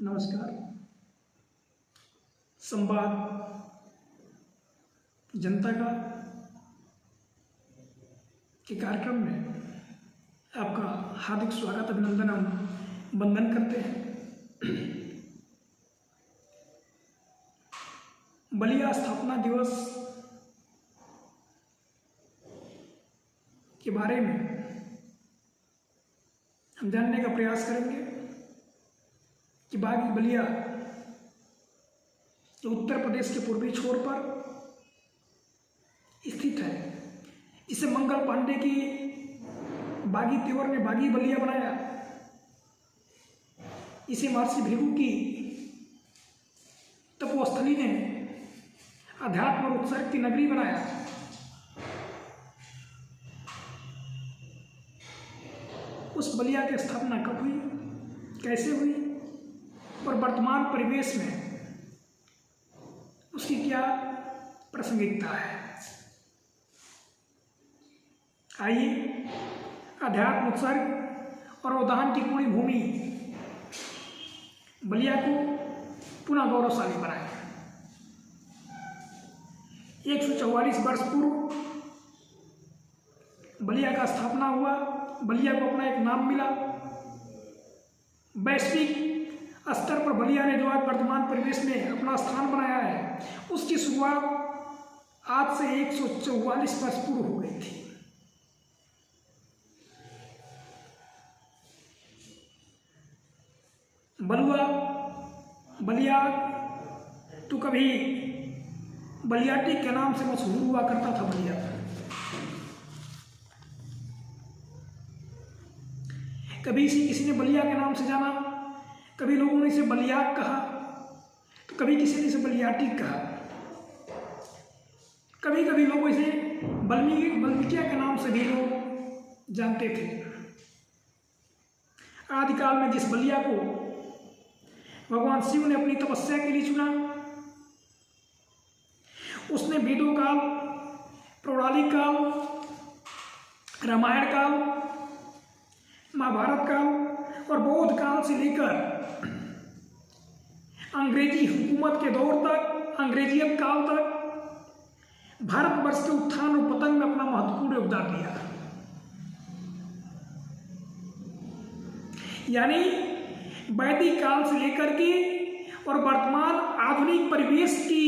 नमस्कार। संवाद जनता का के कार्यक्रम में आपका हार्दिक स्वागत अभिनंदन हम वंदन करते हैं। बलिया स्थापना दिवस के बारे में हम जानने का प्रयास करेंगे कि बागी बलिया जो उत्तर प्रदेश के पूर्वी छोर पर स्थित है, इसे मंगल पांडे की बागी तेवर ने बागी बलिया बनाया। इसे महर्षि भृगु की तपोस्थली ने अध्यात्म और उत्सर्ग की नगरी बनाया। उस बलिया की स्थापना कब हुई, कैसे हुई और वर्तमान परिवेश में उसकी क्या प्रासंगिकता है, आइए अध्यात्म उत्सर्ग और उदाहरण की पूरी भूमि बलिया को पुनः गौरवशाली बनाए। 144 वर्ष पूर्व बलिया का स्थापना हुआ। बलिया को अपना एक नाम मिला। वैश्विक स्तर पर बलिया ने जो आज वर्तमान परिवेश में अपना स्थान बनाया है, उसकी शुरुआत आज से 144 वर्ष पूर्व हो गई थी। बलिया तो कभी बलियाटी के नाम से मशहूर हुआ करता था। बलिया कभी इसे किसी ने बलिया के नाम से जाना, कभी लोगों ने इसे बलियाक कहा, तो कभी किसी ने इसे बलियाटी कहा। कभी कभी लोग इसे बल्मीकिया के नाम से भी लोग जानते थे। आदिकाल में जिस बलिया को भगवान शिव ने अपनी तपस्या के लिए चुना, उसने वेदों काल, पौराणिक काल, रामायण काल, महाभारत काल और बौद्ध काल से लेकर अंग्रेजी हुकूमत के दौर तक, अंग्रेजियत काल तक भारतवर्ष के उत्थान और पतन में अपना महत्वपूर्ण योगदान दिया। यानी वैदिक काल से लेकर के और वर्तमान आधुनिक परिवेश की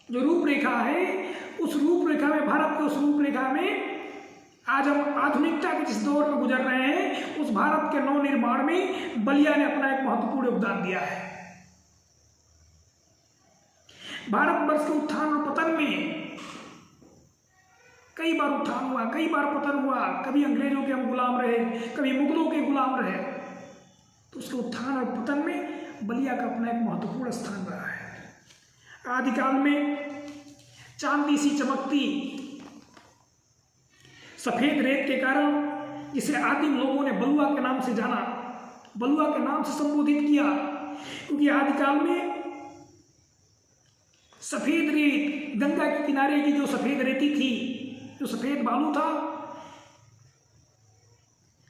जो रूपरेखा है, उस रूपरेखा में, भारत के उस रूपरेखा में आज हम आधुनिकता के जिस दौर में गुजर रहे हैं, उस भारत के नव निर्माण में बलिया ने अपना एक महत्वपूर्ण योगदान दिया है। भारतवर्ष के उत्थान और पतन में कई बार उत्थान हुआ, कई बार पतन हुआ। कभी अंग्रेजों के हम गुलाम रहे, कभी मुगलों के गुलाम रहे, तो उसके उत्थान और पतन में बलिया का अपना एक महत्वपूर्ण स्थान रहा है। आदिकाल में चांदी सी चमकती सफेद रेत के कारण जिसे आदिम लोगों ने बलुआ के नाम से जाना, बलुआ के नाम से संबोधित किया, क्योंकि आदिकाल में सफेद रेत, गंगा के किनारे की जो सफेद रेती थी, जो सफेद बालू था,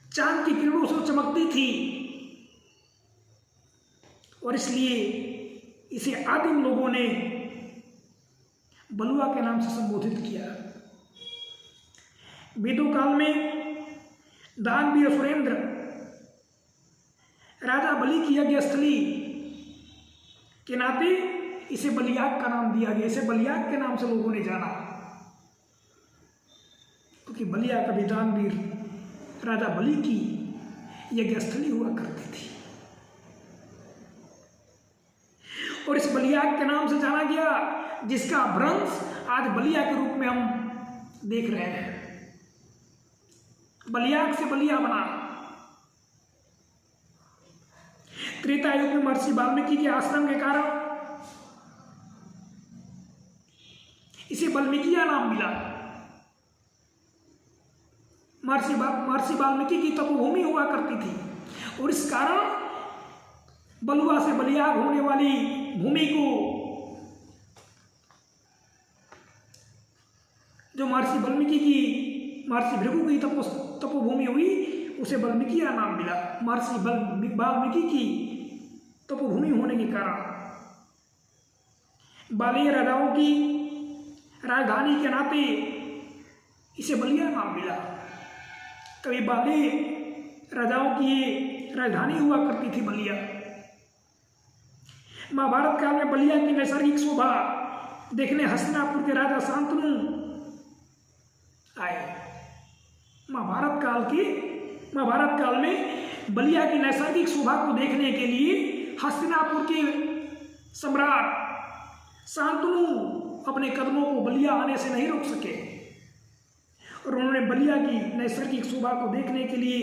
चांद की किरणों से चमकती थी और इसलिए इसे आदिम लोगों ने बलुआ के नाम से संबोधित किया। वेदों काल में दानवीर सुरेंद्र राजा बलि की यज्ञस्थली के नाते इसे बलियाक का नाम दिया गया। इसे बलियाक के नाम से लोगों ने जाना, क्योंकि बलिया कभी दानवीर राजा बलि की यज्ञस्थली हुआ करती थी और इस बलियाक के नाम से जाना गया, जिसका भ्रंश आज बलिया के रूप में हम देख रहे हैं। बलियाक से बलिया बना। त्रेता युग में महर्षि वाल्मीकि के आश्रम के कारण इसे वाल्मीकिया नाम मिला। महर्षि वाल्मीकि की तपोभूमि हुआ करती थी और इस कारण बलुआ से बलियाक होने वाली भूमि को जो महर्षि वाल्मीकि की, महर्षि भृगु की तपोभूमि हुई, उसे वाल्मीकिया नाम मिला, महर्षि वाल्मीकि की तपोभूमि होने के कारण। बालीय राजाओं की राजधानी के नाते इसे बलिया नाम मिला। कभी बालीय राजाओं की राजधानी हुआ करती थी बलिया। महाभारत काल में बलिया की नैसर्गिक शोभा देखने हस्तिनापुर के राजा शांतनु आए। महाभारत काल में बलिया की नैसर्गिक शोभा को देखने के लिए हस्तिनापुर के सम्राट शांतनु अपने कदमों को बलिया आने से नहीं रोक सके और उन्होंने बलिया की नैसर्गिक शोभा को देखने के लिए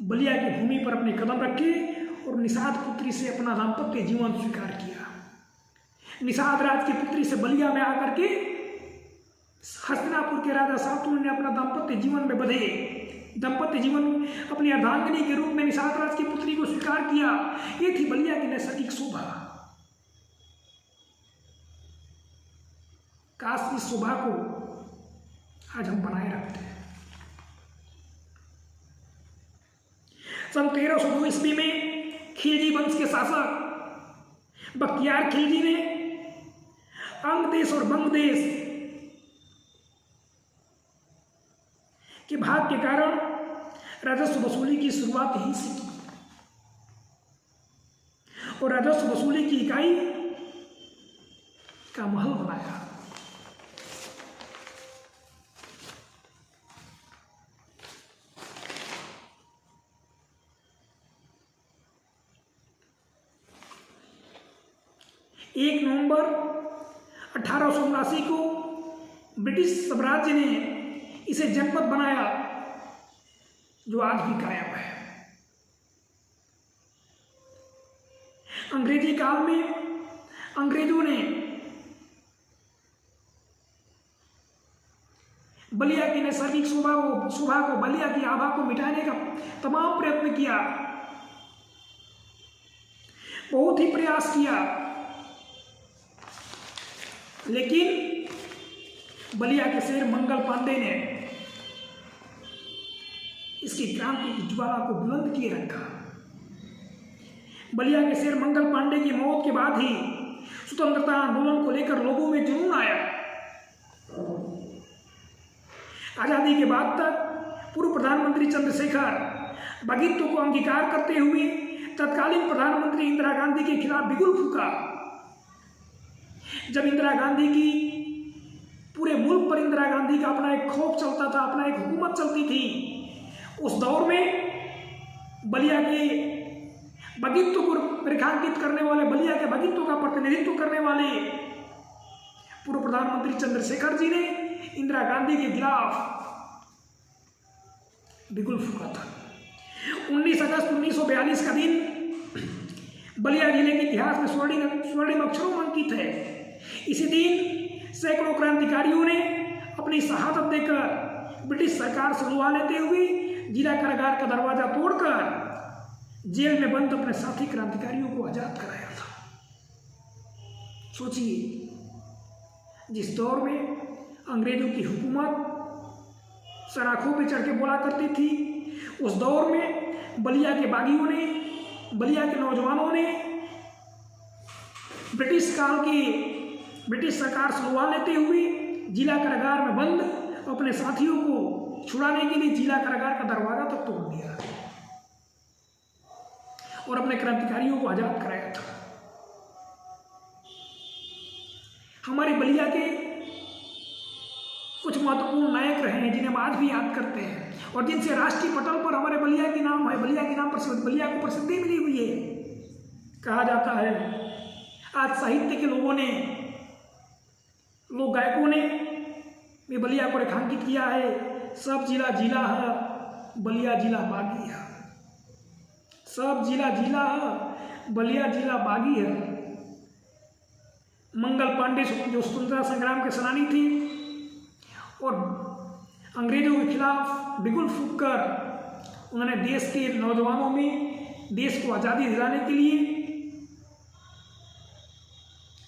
बलिया की भूमि पर अपने कदम रखे और निषाद पुत्री से अपना दाम्पत्य जीवन स्वीकार किया। निषाद राज की पुत्री से बलिया में आकर के हस्तिनापुर के राजा शांतनु ने अपना दाम्पत्य जीवन में बधे दाम्पत्य जीवन अपनी अर्धांगिनी के रूप में निषाद राज की पुत्री को स्वीकार किया। ये थी बलिया की नैसर्गिक शोभा। काश इस शोभा को आज हम बनाए रखते हैं। सन 1302 ईस्वी में खिलजी वंश के शासक बख्तियार खिलजी ने अंग देश और बंग देश के भाग के कारण राजस्व वसूली की शुरुआत यहीं से की और राजस्व वसूली की इकाई का महल बनाया। एक नवंबर 1879 को ब्रिटिश साम्राज्य ने इसे जनपद बनाया जो आज भी कायम है। अंग्रेजी काल में अंग्रेजों ने बलिया की नैसर्गिक शोभा को बलिया की आभा को मिटाने का तमाम प्रयत्न किया, बहुत ही प्रयास किया, लेकिन बलिया के शेर मंगल पांडे ने इसकी क्रांति की ज्वाला को बुलंद किए रखा। बलिया के शेर मंगल पांडे की मौत के बाद ही स्वतंत्रता आंदोलन को लेकर लोगों में जुनून आया। आजादी के बाद तक पूर्व प्रधानमंत्री चंद्रशेखर बघित्व को अंगीकार करते हुए तत्कालीन प्रधानमंत्री इंदिरा गांधी के खिलाफ बिगुल फूका। जब इंदिरा गांधी की पूरे मुल्क पर इंदिरा गांधी का अपना एक खौफ चलता था, अपना एक हुकूमत चलती थी, उस दौर में बलिया के बघित्व को रेखांकित करने वाले, बलिया के बघित्व का प्रतिनिधित्व करने वाले पूर्व प्रधानमंत्री चंद्रशेखर जी ने इंदिरा गांधी के खिलाफ बिगुल फूका था। 19 अगस्त 1942 का दिन बलिया जिले के इतिहास में स्वर्णिम अक्षरों में अंकित है। इसी दिन सैकड़ों क्रांतिकारियों ने अपनी शहादत देकर ब्रिटिश सरकार से लुभा लेते हुए जिला कारागार का दरवाजा तोड़कर जेल में बंद अपने साथी क्रांतिकारियों को आजाद कराया था। सोचिए, जिस दौर में अंग्रेजों की हुकूमत सराखों पे चढ़ के बोला करती थी, उस दौर में बलिया के बागियों ने, बलिया के नौजवानों ने ब्रिटिश सरकार से लुभा लेते हुए जिला कारागार में बंद अपने साथियों को छुड़ाने के लिए जिला कारागार का दरवाजा तक तोड़ दिया और अपने क्रांतिकारियों को आजाद कराया था। हमारे बलिया के कुछ महत्वपूर्ण नायक रहे हैं जिन्हें हम आज भी याद करते हैं और जिनसे राष्ट्रीय पटल पर हमारे बलिया के नाम है, बलिया के नाम पर बलिया को प्रसिद्धि मिली हुई है। कहा जाता है आज साहित्य के लोगों ने, लोक गायकों ने भी बलिया को रेखांकित किया है। सब जिला जिला है, बलिया जिला बागी है। सब जिला जिला है, बलिया जिला बागी है। मंगल पांडे जो स्वतंत्रता संग्राम के सेनानी थी और अंग्रेजों के खिलाफ बिगुल फूंक कर उन्होंने देश के नौजवानों में देश को आज़ादी दिलाने के लिए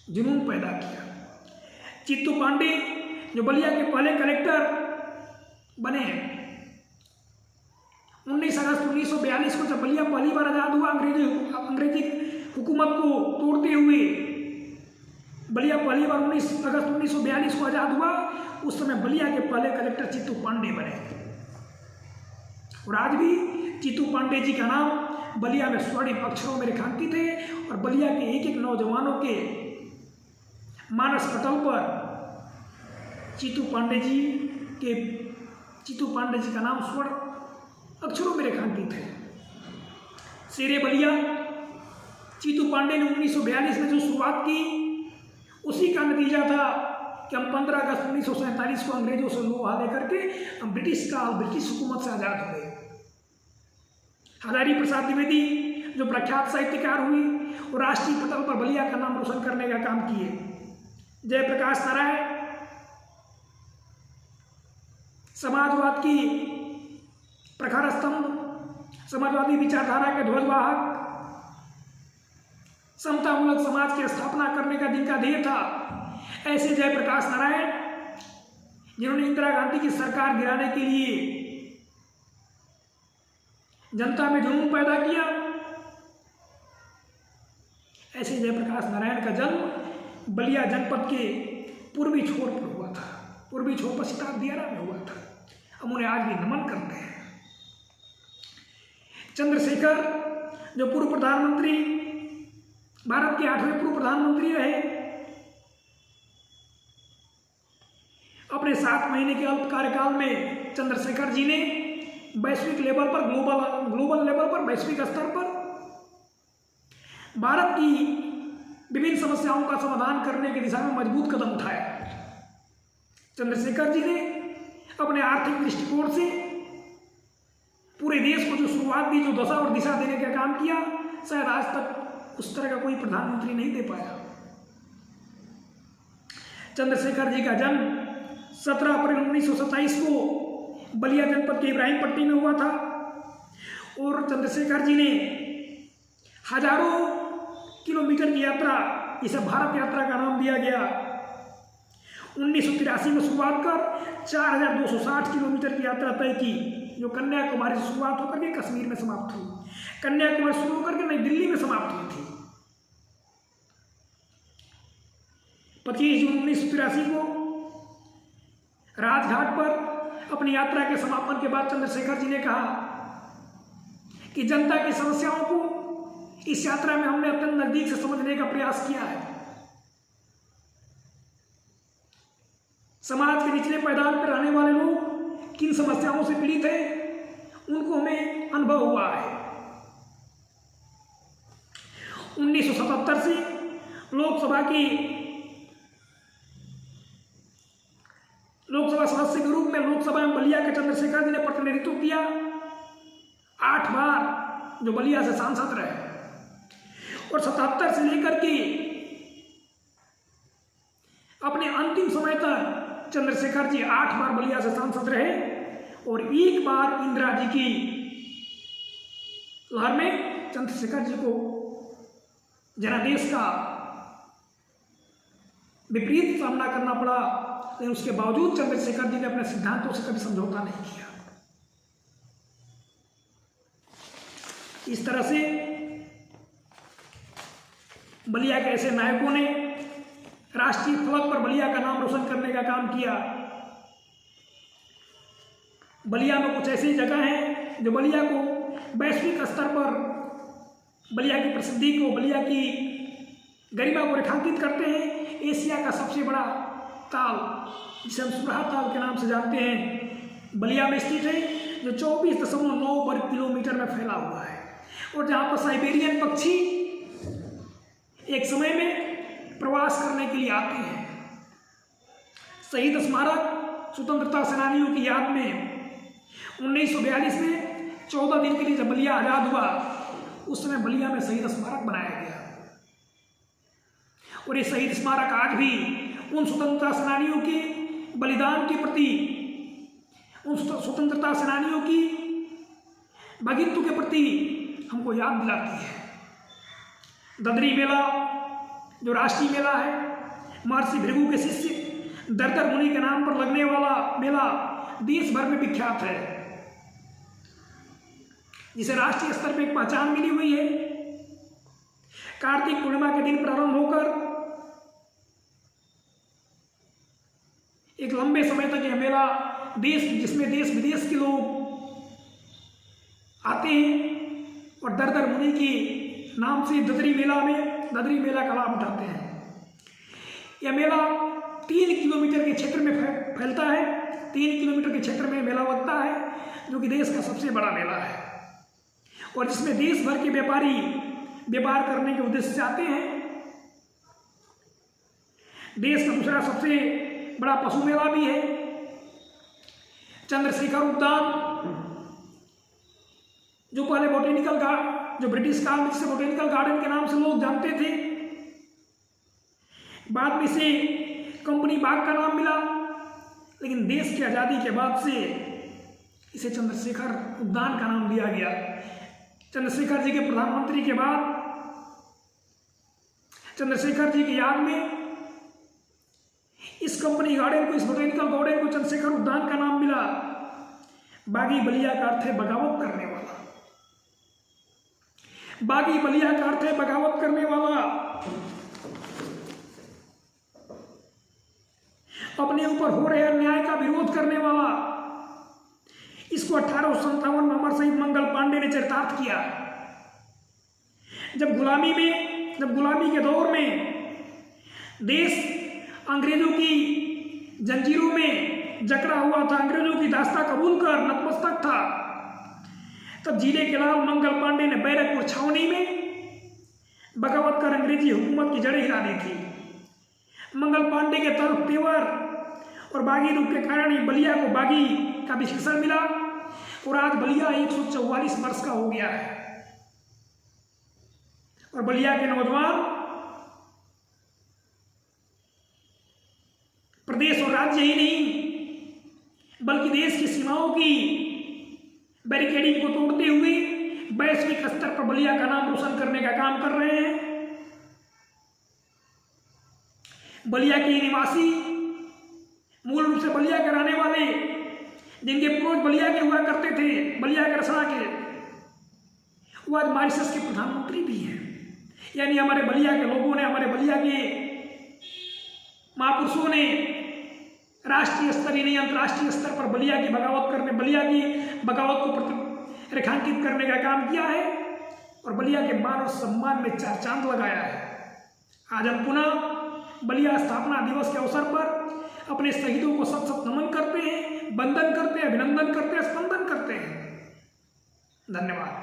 जुनून पैदा किया। चित्तू पांडे जो बलिया के पहले कलेक्टर बने, 19 अगस्त 1942 को जब बलिया पहली बार आज़ाद हुआ अंग्रेजी हुकूमत को तोड़ते हुए, बलिया पहली बार 19 अगस्त 1942 को आज़ाद हुआ, उस समय बलिया के पहले कलेक्टर चित्तू पांडे बने। और आज भी चित्तू पांडे जी का नाम बलिया में स्वर्णिम अक्षरों में रेखांकित है और बलिया के एक एक नौजवानों के मानस पटल पर चित्तू पांडे जी का नाम स्वर्ण अक्षरों में रेखांकित है। शेरे बलिया चित्तू पांडे ने 1942 में जो शुरुआत की, उसी का नतीजा था कि हम 15 अगस्त 1947 को अंग्रेजों से लोहा लेकर के हम ब्रिटिश हुकूमत से आज़ाद हुए। हजारी प्रसाद द्विवेदी जो प्रख्यात साहित्यकार हुई और राष्ट्रीय पटल पर बलिया का नाम रोशन करने का काम किए। जयप्रकाश नारायण समाजवाद की प्रखर स्तंभ, समाजवादी विचारधारा के ध्वजवाहक, समतामूलक समाज की स्थापना करने का जिनका ध्येय था, ऐसे जयप्रकाश नारायण जिन्होंने इंदिरा गांधी की सरकार गिराने के लिए जनता में जुनून पैदा किया, ऐसे जयप्रकाश नारायण का जन्म बलिया जनपद के पूर्वी छोर पर हुआ था। पूर्वी छोर पर सिताब दियारा में हुआ था। हम उन्हें आज भी नमन करते हैं। चंद्रशेखर जो पूर्व प्रधानमंत्री, भारत के 8वें पूर्व प्रधानमंत्री रहे, अपने 7 महीने के अल्प कार्यकाल में चंद्रशेखर जी ने वैश्विक लेवल पर, ग्लोबल लेवल पर, वैश्विक स्तर पर भारत की विभिन्न समस्याओं का समाधान करने की दिशा में मजबूत कदम उठाया। चंद्रशेखर जी ने अपने आर्थिक दृष्टिकोण से पूरे देश को जो शुरुआत दी, जो दशा और दिशा देने का काम किया, शायद आज तक उस तरह का कोई प्रधानमंत्री नहीं दे पाया। चंद्रशेखर जी का जन्म 17 अप्रैल 1927 को बलिया जनपद के इब्राहिम पट्टी में हुआ था और चंद्रशेखर जी ने हजारों किलोमीटर की यात्रा, इसे भारत यात्रा का नाम दिया गया, 1983 में शुरुआत कर 4260 किलोमीटर की यात्रा तय की, जो कन्याकुमारी से शुरुआत होकर के कश्मीर में समाप्त हुई। कन्याकुमारी शुरू होकर के नई दिल्ली में समाप्त हुई थी। 25 जून 1983 को राजघाट पर अपनी यात्रा के समापन के बाद चंद्रशेखर जी ने कहा कि जनता की समस्याओं को इस यात्रा में हमने अत्यंत नजदीक से समझने का प्रयास किया है। समाज के निचले पायदान पर रहने वाले लोग किन समस्याओं से पीड़ित हैं, उनको हमें अनुभव हुआ है। 1977 से लोकसभा सदस्य के रूप में लोकसभा में बलिया के चंद्रशेखर जी ने प्रतिनिधित्व किया। 8 बार जो बलिया से सांसद रहे और 77 से लेकर के अपने अंतिम समय तक चंद्रशेखर जी 8 बार बलिया से सांसद रहे और 1 बार इंदिरा जी की लहर में चंद्रशेखर जी को जनादेश का विपरीत सामना करना पड़ा, लेकिन उसके बावजूद चंद्रशेखर जी ने अपने सिद्धांतों से कभी समझौता नहीं किया। इस तरह से बलिया के ऐसे नायकों ने राष्ट्रीय फलक पर बलिया का नाम रोशन करने का काम किया। बलिया में कुछ ऐसी जगह हैं जो बलिया को वैश्विक स्तर पर, बलिया की प्रसिद्धि को, बलिया की गरिमा को रेखांकित करते हैं। एशिया का सबसे बड़ा ताल, जिसे हम सुरहा ताल के नाम से जानते हैं, बलिया में स्थित है, जो 24.9 वर्ग किलोमीटर में फैला हुआ है और जहाँ पर साइबेरियन पक्षी एक समय में प्रवास करने के लिए आते हैं। शहीद स्मारक स्वतंत्रता सेनानियों की याद में 1942 में 14 दिन के लिए जब बलिया आज़ाद हुआ, उस समय बलिया में शहीद स्मारक बनाया गया और ये शहीद स्मारक आज भी उन स्वतंत्रता सेनानियों के बलिदान के प्रति, उन स्वतंत्रता सेनानियों की भगित्व के प्रति हमको याद दिलाती है। ददरी मेला जो राष्ट्रीय मेला है, महर्षि भृगु के शिष्य दर्दर मुनि के नाम पर लगने वाला मेला देश भर में विख्यात है। जिसे राष्ट्रीय स्तर पर एक पहचान मिली हुई है। कार्तिक पूर्णिमा के दिन प्रारंभ होकर एक लंबे समय तक यह मेला जिसमें देश विदेश के लोग आते हैं और दर दर मुनि के नाम से ददरी मेला का लाभ उठाते हैं। यह मेला 3 किलोमीटर के क्षेत्र में फैलता है। 3 किलोमीटर के क्षेत्र में मेला लगता है, जो कि देश का सबसे बड़ा मेला है और जिसमें देश भर के व्यापारी व्यापार करने के उद्देश्य से आते हैं। देश का दूसरा सबसे बड़ा पशु मेला भी है चंद्रशेखर उद्यान, जो पहले जो ब्रिटिश काल में जिसे बोटेनिकल गार्डन के नाम से लोग जानते थे, बाद में से कंपनी बाग का नाम मिला, लेकिन देश की आज़ादी के बाद से इसे चंद्रशेखर उद्यान का नाम दिया गया। चंद्रशेखर जी के प्रधानमंत्री के बाद चंद्रशेखर जी की याद में इस कंपनी गार्डन को, इस बोटेनिकल गार्डन को चंद्रशेखर उद्यान का नाम मिला। बागी बलिया का अर्थ है बगावत करने वाला। बागी बलिया का अर्थ है बगावत करने वाला। अपने ऊपर हो रहे अन्याय का विरोध करने वाला। इसको 1857 में अमर शहीद मंगल पांडे ने चरितार्थ किया। जब गुलामी के दौर में देश अंग्रेजों की जंजीरों में जकड़ा हुआ था, अंग्रेजों की दास्ता कबूल कर नतमस्तक था, तब जिले के लाल मंगल पांडे ने बैरकपुर छावनी में बगावत कर अंग्रेजी हुकूमत की जड़ें हिला दी थी। मंगल पांडे के तर्क तेवर और बागी रूप के कारण ही बलिया को बागी का विशेषण मिला और आज बलिया 144 वर्ष का हो गया है। और बलिया के नौजवान प्रदेश और राज्य ही नहीं बल्कि देश की सीमाओं की बैरिकेडिंग को तोड़ते हुए वैश्विक स्तर पर बलिया का नाम रोशन करने का काम कर रहे हैं। बलिया के निवासी, मूल रूप से बलिया के रहने वाले, जिनके पूर्वज बलिया के हुआ करते थे, बलिया के रसना के, वो आज मॉरिशस के प्रधानमंत्री भी हैं। यानी हमारे बलिया के लोगों ने, हमारे बलिया के महापुरुषों ने राष्ट्रीय स्तर ही नहीं अंतर्राष्ट्रीय स्तर पर बलिया की बगावत को रेखांकित करने का काम किया है और बलिया के मान और सम्मान में 4 चांद लगाया है। आज हम पुनः बलिया स्थापना दिवस के अवसर पर अपने शहीदों को सत नमन करते हैं, वंदन करते हैं, अभिनंदन करते हैं, स्पंदन करते हैं। धन्यवाद।